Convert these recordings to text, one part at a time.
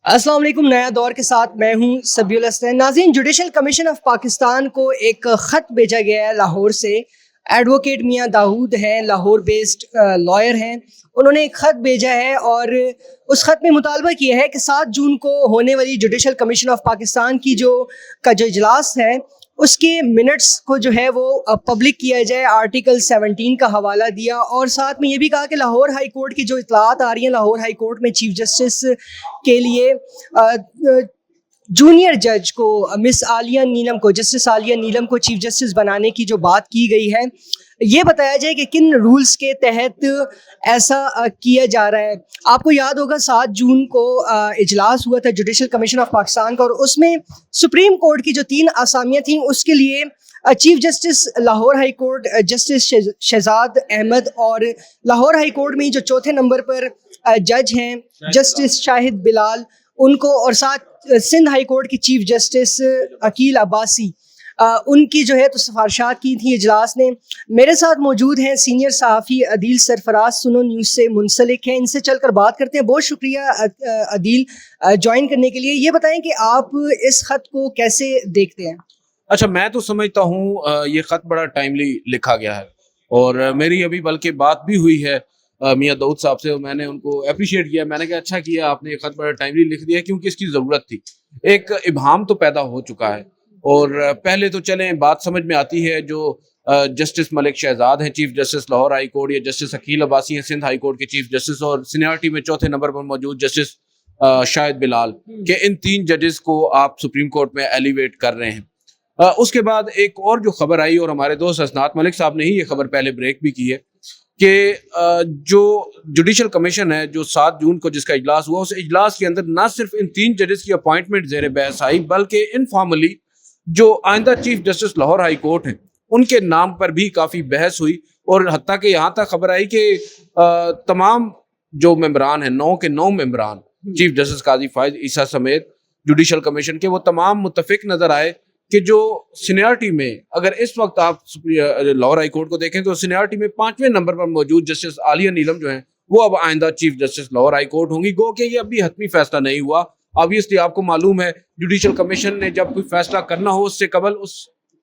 السلام علیکم، نیا دور کے ساتھ میں ہوں سبی الحسن۔ ناظرین، جوڈیشل کمیشن آف پاکستان کو ایک خط بھیجا گیا ہے لاہور سے۔ ایڈوکیٹ میاں داؤد ہیں، لاہور بیسڈ لائر ہیں، انہوں نے ایک خط بھیجا ہے اور اس خط میں مطالبہ کیا ہے کہ 7 جون کو ہونے والی جوڈیشل کمیشن آف پاکستان کی جو اجلاس ہے اس کے منٹس کو جو ہے وہ پبلک کیا جائے۔ آرٹیکل 17 کا حوالہ دیا اور ساتھ میں یہ بھی کہا کہ لاہور ہائی کورٹ کی جو اطلاعات آ رہی ہیں، لاہور ہائی کورٹ میں چیف جسٹس کے لیے جونیئر جج کو مس عالیہ نیلم کو، جسٹس عالیہ نیلم کو چیف جسٹس بنانے کی جو بات کی گئی ہے، یہ بتایا جائے کہ کن رولز کے تحت ایسا کیا جا رہا ہے۔ آپ کو یاد ہوگا 7 جون کو اجلاس ہوا تھا جوڈیشل کمیشن آف پاکستان کا، اور اس میں سپریم کورٹ کی جو 3 اسامیاں تھیں اس کے لیے chief justice Lahore high court justice Shahzad Ahmed, اور لاہور ہائی کورٹ میں جو چوتھے نمبر پر جج ہیں جسٹس شاہد بلال، ان کو، اور ساتھ سندھ ہائی کورٹ کی چیف جسٹس عقیل عباسی، ان کی جو ہے تو سفارشات کی تھیں اجلاس نے۔ میرے ساتھ موجود ہیں سینئر صحافی عدیل سرفراز، سنو نیوز سے منسلک ہیں، ان سے چل کر بات کرتے ہیں۔ بہت شکریہ عدیل جوائن کرنے کے لیے۔ یہ بتائیں کہ آپ اس خط کو کیسے دیکھتے ہیں؟ اچھا، میں تو سمجھتا ہوں یہ خط بڑا ٹائملی لکھا گیا ہے، اور میری ابھی بلکہ بات بھی ہوئی ہے میاں داؤد صاحب سے، میں نے ان کو اپریشیٹ کیا، میں نے کہا اچھا کیا آپ نے یہ خط بڑا ٹائملی لکھ دیا کیونکہ اس کی ضرورت تھی۔ ایک ابہام تو پیدا ہو چکا ہے، اور پہلے تو چلیں بات سمجھ میں آتی ہے، جو جسٹس ملک شہزاد ہیں chief justice Lahore high court, یا جسٹس عقیل عباسی ہیں سندھ ہائی کورٹ کے چیف جسٹس، اور سینیارٹی میں چوتھے نمبر پر موجود جسٹس شاہد بلال، کہ ان 3 ججز کو آپ سپریم کورٹ میں ایلیویٹ کر رہے ہیں۔ اس کے بعد ایک اور جو خبر آئی، اور ہمارے دوست اسناد ملک صاحب نے ہی یہ خبر پہلے بریک بھی کی ہے، کہ جو جوڈیشل کمیشن ہے جو 7 جون کو جس کا اجلاس ہوا، اس اجلاس کے اندر نہ صرف ان 3 ججز کی اپوائنٹمنٹ زیر بحث آئی، بلکہ انفارملی جو آئندہ chief justice Lahore high court ہیں ان کے نام پر بھی کافی بحث ہوئی، اور حتیٰ کہ یہاں تک خبر آئی کہ تمام جو ممبران ہیں، 9 کے 9 ممبران، چیف جسٹس قاضی فائز عیسیٰ سمیت جوڈیشل کمیشن کے، وہ تمام متفق نظر آئے کہ جو سینیارٹی میں، اگر اس وقت آپ لاہور ہائی کورٹ کو دیکھیں تو سینیارٹی میں 5ویں نمبر پر موجود جسٹس عالیہ نیلم جو ہیں وہ اب آئندہ chief justice Lahore high court ہوں گی۔ گو کہ یہ ابھی حتمی فیصلہ نہیں ہوا، آبویسلی آپ کو معلوم ہے جوڈیشل کمیشن نے جب کوئی فیصلہ کرنا ہو اس سے قبل اس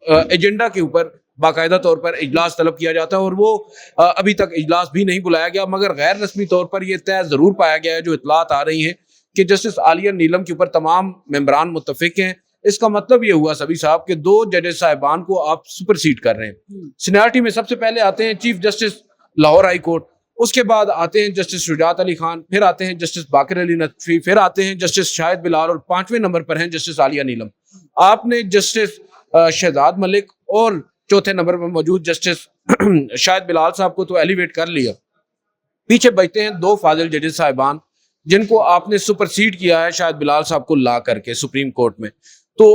ایجنڈا کے اوپر باقاعدہ طور پر اجلاس طلب کیا جاتا ہے، اور وہ ابھی تک اجلاس بھی نہیں بلایا گیا، مگر غیر رسمی طور پر یہ طے ضرور پایا گیا ہے، جو اطلاعات آ رہی ہیں کہ جسٹس عالیہ نیلم کے اوپر تمام ممبران متفق ہیں۔ اس کا مطلب یہ ہوا سبھی صاحب کہ 2 ججز صاحبان کو آپ سپر سیڈ کر رہے ہیں۔ سینیارٹی میں سب سے پہلے آتے ہیں chief justice Lahore high court, اس کے بعد آتے ہیں جسٹس شجاعت علی خان، پھر آتے ہیں جسٹس باقر علی نقوی، پھر آتے ہیں جسٹس شاہد بلال، اور 5ویں نمبر پر ہیں جسٹس عالیہ نیلم۔ آپ نے جسٹس شہزاد ملک اور چوتھے نمبر پر موجود جسٹس شاہد بلال صاحب کو تو ایلیویٹ کر لیا، پیچھے بچتے ہیں 2 فاضل ججز صاحبان جن کو آپ نے سپر سیڈ کیا ہے شاہد بلال صاحب کو لا کر کے سپریم کورٹ میں۔ تو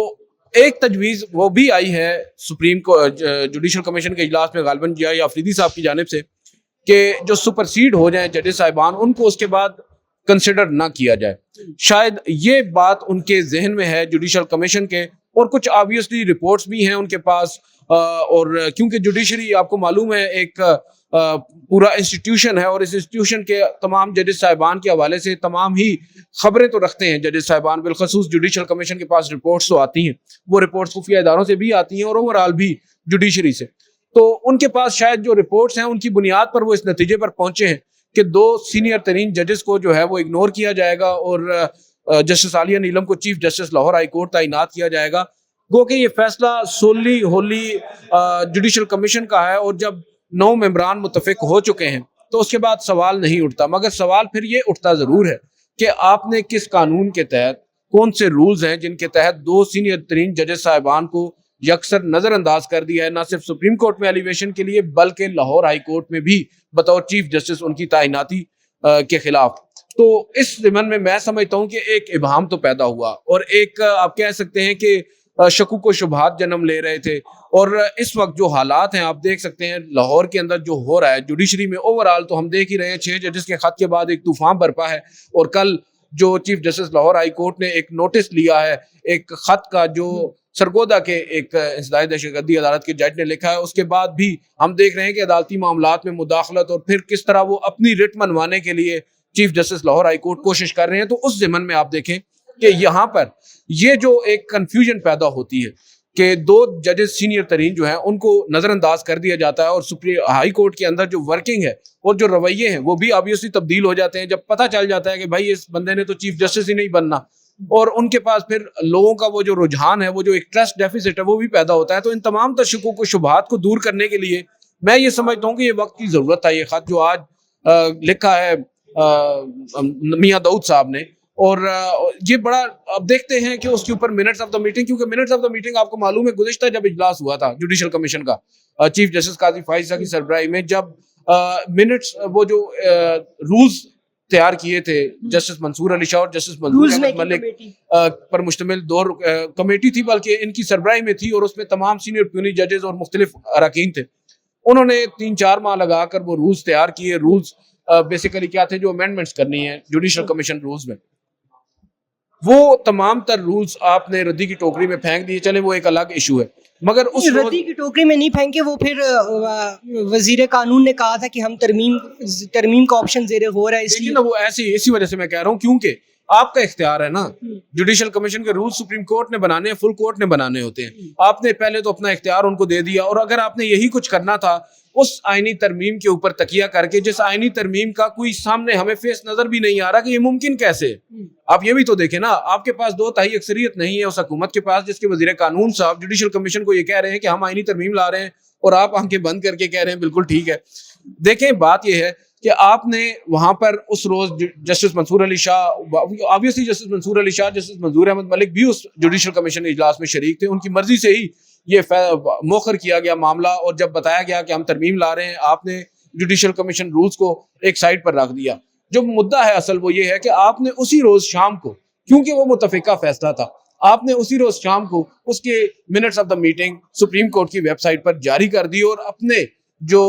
ایک تجویز وہ بھی آئی ہے سپریم جوڈیشل کمیشن کے اجلاس میں، غالباً جی آئی آفریدی صاحب کی جانب سے، کہ جو سپر سیڈ ہو جائیں ججز صاحبان ان کو اس کے بعد کنسیڈر نہ کیا جائے۔ شاید یہ بات ان کے ذہن میں ہے جوڈیشل کمیشن کے، اور کچھ آبویسلی رپورٹس بھی ہیں ان کے پاس، اور کیونکہ جوڈیشری آپ کو معلوم ہے ایک پورا انسٹیٹیوشن ہے، اور اس انسٹیٹیوشن کے تمام ججز صاحبان کے حوالے سے تمام ہی خبریں تو رکھتے ہیں ججز صاحبان، بالخصوص جوڈیشل کمیشن کے پاس رپورٹس تو آتی ہیں، وہ رپورٹس خفیہ اداروں سے بھی آتی ہیں اور اوورآل بھی جوڈیشری سے، تو ان کے پاس شاید جو رپورٹس ہیں ان کی بنیاد پر وہ اس نتیجے پر پہنچے ہیں کہ 2 سینئر ترین ججز کو جو ہے وہ اگنور کیا جائے گا، اور جسٹس عالیہ نیلم کو chief justice Lahore high court تعینات کیا جائے گا۔ گو کہ یہ فیصلہ سوللی ہولی جوڈیشل کمیشن کا ہے، اور جب 9 ممبران متفق ہو چکے ہیں تو اس کے بعد سوال نہیں اٹھتا، مگر سوال پھر یہ اٹھتا ضرور ہے کہ آپ نے کس قانون کے تحت، کون سے رولز ہیں جن کے تحت 2 سینئر ترین ججز صاحبان کو یکسر نظر انداز کر دیا ہے، نہ صرف سپریم کورٹ میں ایلیویشن کے لیے بلکہ لاہور ہائی کورٹ میں بھی بطور چیف جسٹس ان کی تعیناتی کے خلاف۔ تو اس ضمن میں سمجھتا ہوں کہ ایک ابہام تو پیدا ہوا، اور ایک آپ کہہ سکتے ہیں کہ شکوک و شبہات جنم لے رہے تھے، اور اس وقت جو حالات ہیں آپ دیکھ سکتے ہیں لاہور کے اندر جو ہو رہا ہے جوڈیشری میں اوورآل، تو ہم دیکھ ہی رہے ہیں 6 ججز کے خط کے بعد ایک طوفان برپا ہے، اور کل جو chief justice Lahore high court نے ایک نوٹس لیا ہے ایک خط کا جو سرگودا کے ایک انسداد دہشت گردی عدالت کے جج نے لکھا ہے، اس کے بعد بھی ہم دیکھ رہے ہیں کہ عدالتی معاملات میں مداخلت، اور پھر کس طرح وہ اپنی رٹ منوانے کے لیے chief justice Lahore high court کوشش کر رہے ہیں۔ تو اس ضمن میں آپ دیکھیں کہ یہاں پر یہ جو ایک کنفیوژن پیدا ہوتی ہے کہ دو ججز سینئر ترین جو ہیں ان کو نظر انداز کر دیا جاتا ہے اور ہائی کورٹ کے اندر جو ورکنگ ہے اور جو رویے ہیں وہ بھی آبویسلی تبدیل ہو جاتے ہیں جب پتہ چل جاتا ہے کہ بھائی اس بندے نے تو چیف جسٹس ہی نہیں بننا، اور ان کے پاس پھر لوگوں کا وہ جو رجحان ہے، وہ جو ایک ٹرسٹ ڈیفیسٹ ہے وہ بھی پیدا ہوتا ہے. تو ان تمام تشکوک و شبہات کو دور کرنے کے لیے میں یہ سمجھتا ہوں کہ یہ وقت کی ضرورت ہے. یہ خط جو آج لکھا ہے میاں داؤد صاحب نے، اور یہ بڑا اب دیکھتے ہیں کہ اس کے اوپر منٹس آف دا میٹنگ، کیونکہ منٹس آف دا میٹنگ آپ کو معلوم ہے گزشتہ جب اجلاس ہوا تھا جوڈیشل کمیشن کا چیف جسٹس قاضی فائز کی سربراہی میں، جب منٹس وہ جو رولز تیار کیے تھے جسٹس منصور علی شاہ اور جسٹس منظور احمد ملک پر مشتمل دو کمیٹی تھی، بلکہ ان کی سربراہی میں تھی، اور اس میں تمام سینئر پیونی ججز اور مختلف اراکین تھے. انہوں نے 3-4 ماہ لگا کر وہ رولز تیار کیے. رولز بیسیکلی کیا تھے؟ جو امینڈمنٹس کرنی ہے جوڈیشل کمیشن رولز میں. وہ تمام تر رولز آپ نے ردی کی ٹوکری میں پھینک دیے. چلیں وہ ایک الگ ایشو ہے، مگر اس ردی کی ٹوکری میں نہیں پھینکے. وہ پھر وزیر قانون نے کہا تھا کہ ہم ترمیم کا آپشن زیر غور ہے، اس لیے وہ اسی وجہ سے میں کہہ رہا ہوں، کیونکہ آپ کا اختیار ہے نا. جوڈیشل کمیشن کے رول سپریم کورٹ نے بنانے ہیں، فل کورٹ نے بنانے ہوتے ہیں. آپ نے پہلے تو اپنا اختیار ان کو دے دیا، اور اگر آپ نے یہی کچھ کرنا تھا اس آئینی ترمیم کے اوپر تکیہ کر کے، جس آئینی ترمیم کا کوئی سامنے ہمیں فیس نظر بھی نہیں آ رہا کہ یہ ممکن کیسے. آپ یہ بھی تو دیکھیں نا، آپ کے پاس 2/3 اکثریت نہیں ہے اس حکومت کے پاس، جس کے وزیر قانون صاحب جوڈیشل کمیشن کو یہ کہہ رہے ہیں کہ ہم آئینی ترمیم لا رہے ہیں، اور آپ آنکھیں بند کر کے کہہ رہے ہیں بالکل ٹھیک ہے. دیکھیں بات یہ ہے کہ آپ نے وہاں پر اس روز جسٹس منصور علی شاہ، آبویسلی جسٹس منصور علی شاہ، جسٹس منظور احمد ملک بھی اس جوڈیشل کمیشن اجلاس میں شریک تھے. ان کی مرضی سے ہی یہ مؤخر کیا گیا معاملہ، اور جب بتایا گیا کہ ہم ترمیم لا رہے ہیں، آپ نے جوڈیشل کمیشن رولز کو ایک سائڈ پر رکھ دیا. جو مدعا ہے اصل وہ یہ ہے کہ آپ نے اسی روز شام کو، کیونکہ وہ متفقہ فیصلہ تھا، آپ نے اسی روز شام کو اس کے minutes of the meeting supreme court کی ویب سائٹ پر جاری کر دی، اور اپنے جو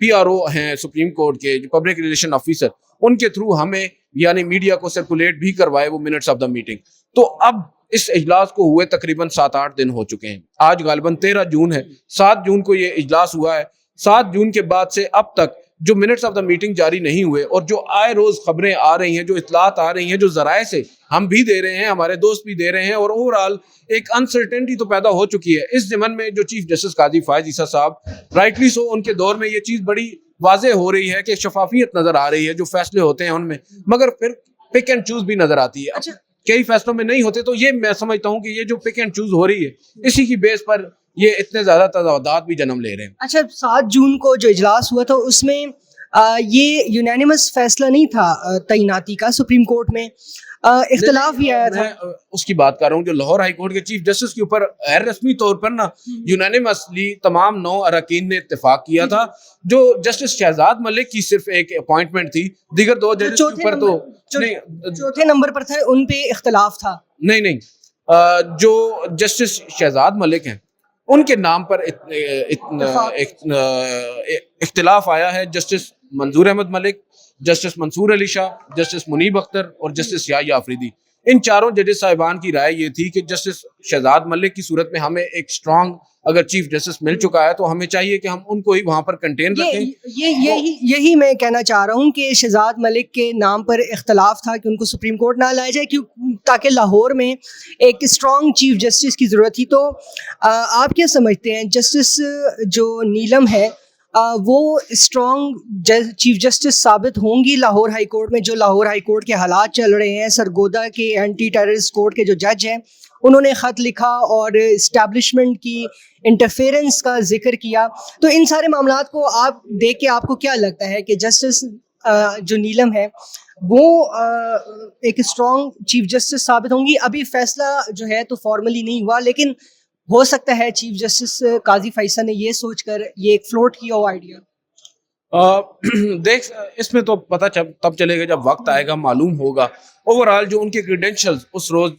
PRO ہیں سپریم کورٹ کے، جو پبلک ریلیشن آفیسر، ان کے تھرو ہمیں یعنی میڈیا کو سرکولیٹ بھی کروائے وہ منٹس آف دا میٹنگ. تو اب اس اجلاس کو ہوئے تقریباً 7-8 دن ہو چکے ہیں. آج غالباً 13 جون ہے، 7 جون کو یہ اجلاس ہوا ہے. 7 جون کے بعد سے اب تک جو منٹس آف دا میٹنگ جاری نہیں ہوئے، اور جو آئے روز خبریں آ رہی ہیں، جو اطلاعات آ رہی ہیں، جو ذرائع سے ہم بھی دے رہے ہیں، ہمارے دوست بھی دے رہے ہیں، اور اوورآل ایک انسرٹینٹی تو پیدا ہو چکی ہے. اس ضمن میں جو چیف جسٹس قاضی فائز عیسیٰ صاحب رائٹلی سو، ان کے دور میں یہ چیز بڑی واضح ہو رہی ہے کہ شفافیت نظر آ رہی ہے جو فیصلے ہوتے ہیں ان میں، مگر پھر پک اینڈ چوز بھی نظر آتی ہے. اچھا کئی فیصلوں میں نہیں ہوتے. تو یہ میں سمجھتا ہوں کہ یہ جو پک اینڈ چوز ہو رہی ہے، اسی کی بیس پر یہ اتنے زیادہ تضادات بھی جنم لے رہے ہیں. اچھا 7 جون کو جو اجلاس ہوا تھا اس میں یہ یونینیمس فیصلہ نہیں تھا تعیناتی کا، سپریم کورٹ میں اختلاف بھی آیا تھا. میں اس کی بات کر رہا ہوں جو لاہور ہائی کورٹ کے چیف جسٹس کے اوپر غیر رسمی طور پر نا یونینیمسلی تمام 9 اراکین نے اتفاق کیا تھا. جو جسٹس شہزاد ملک کی صرف ایک اپوائنٹمنٹ تھی، دیگر 2 ججز کے اوپر تو چوتھے نمبر پر تھا، ان پہ اختلاف تھا. نہیں جو جسٹس شہزاد ملک ہیں ان کے نام پر اختلاف آیا ہے. جسٹس منظور احمد ملک، جسٹس منصور علی شاہ، جسٹس منیب اختر اور جسٹس یحییٰ آفریدی، ان چاروں ججز صاحبان کی رائے یہ تھی کہ جسٹس شہزاد ملک کی صورت میں ہمیں ایک اسٹرانگ اگر چیف جسٹس مل چکا ہے تو ہمیں چاہیے کہ ہم ان کو ہی وہاں پر کنٹین رکھیں. یہی میں کہنا چاہ رہا ہوں کہ شہزاد ملک کے نام پر اختلاف تھا کہ ان کو سپریم کورٹ نہ لایا جائے، تاکہ لاہور میں ایک اسٹرانگ چیف جسٹس کی ضرورت تھی. تو آپ کیا سمجھتے ہیں جسٹس جو نیلم ہے وہ اسٹرانگ چیف جسٹس ثابت ہوں گی لاہور ہائی کورٹ میں؟ جو لاہور ہائی کورٹ کے حالات چل رہے ہیں، سرگودا کے اینٹی ٹیررسٹ کورٹ کے جو جج ہیں انہوں نے خط لکھا اور اسٹیبلشمنٹ کی انٹرفیئرنس کا ذکر کیا. تو ان سارے معاملات کو آپ دیکھ کے آپ کو کیا لگتا ہے کہ جسٹس جو نیلم ہے وہ ایک اسٹرانگ چیف جسٹس ثابت ہوں گی؟ ابھی فیصلہ جو ہے تو فارملی نہیں ہوا، لیکن ہو سکتا ہے چیف جسٹس قاضی فیصل نے یہ سوچ کر یہ ایک فلوٹ کیا ہوا آئیڈیا. دیکھ اس میں تو پتہ تب چلے گا جب وقت آئے گا، معلوم ہوگا. اوورآل جو ان کے کریڈینشلز اس روز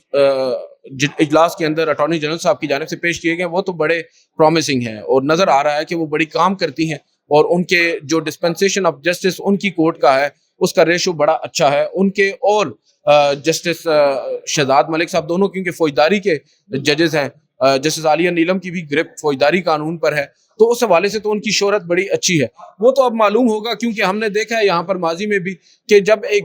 اجلاس کے اندر اٹارنی جنرل صاحب کی جانب سے پیش کیے گئے وہ تو بڑے پرومسنگ ہیں، اور نظر آ رہا ہے کہ وہ بڑی کام کرتی ہیں، اور ان کے جو ڈسپنسیشن آف جسٹس ان کی کورٹ کا ہے اس کا ریشو بڑا اچھا ہے. ان کے اور جسٹس شہزاد ملک صاحب دونوں کیونکہ فوجداری کے ججز ہیں، جسٹس عالیہ نیلم کی بھی گرفت فوجداری قانون پر ہے، تو اس حوالے سے تو ان کی شہرت بڑی اچھی ہے. وہ تو اب معلوم ہوگا، کیونکہ ہم نے دیکھا ہے یہاں پر ماضی میں بھی کہ جب ایک